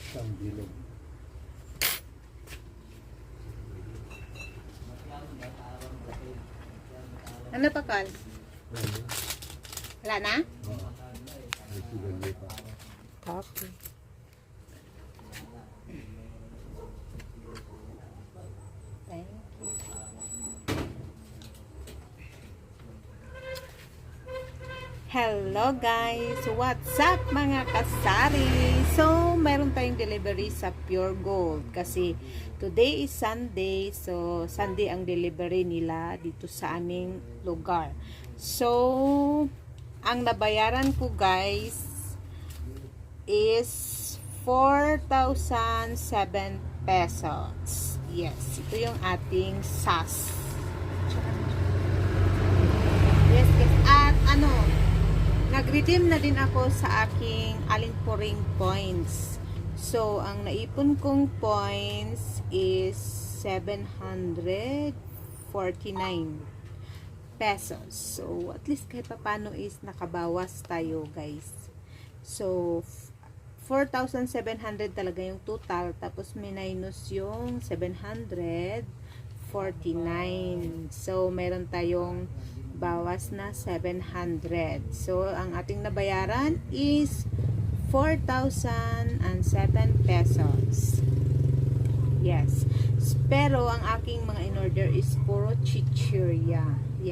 Isang bilog. Ano pa, Carl? Ano? Wala na? Oo. May sigarilyo pa. Okay. Thank you. Hello guys! What's up mga kasari? So, meron tayong delivery sa Pure Gold kasi today is Sunday. So, Sunday ang delivery nila dito sa aming lugar. So, ang nabayaran ko guys is 4,007 pesos. Yes, ito yung ating SAS. Yes, guys. At ano, nag-redeem na din ako sa aking Alinpuring points. So, ang naipon kong points is 749 pesos. So, at least kahit paano is nakabawas tayo, guys. So, 4,700 talaga yung total. Tapos, minus yung 749. So, meron tayong bawas na 700. So, ang ating nabayaran is 4,007 pesos. Yes. Pero, ang aking mga in-order is puro chichirya.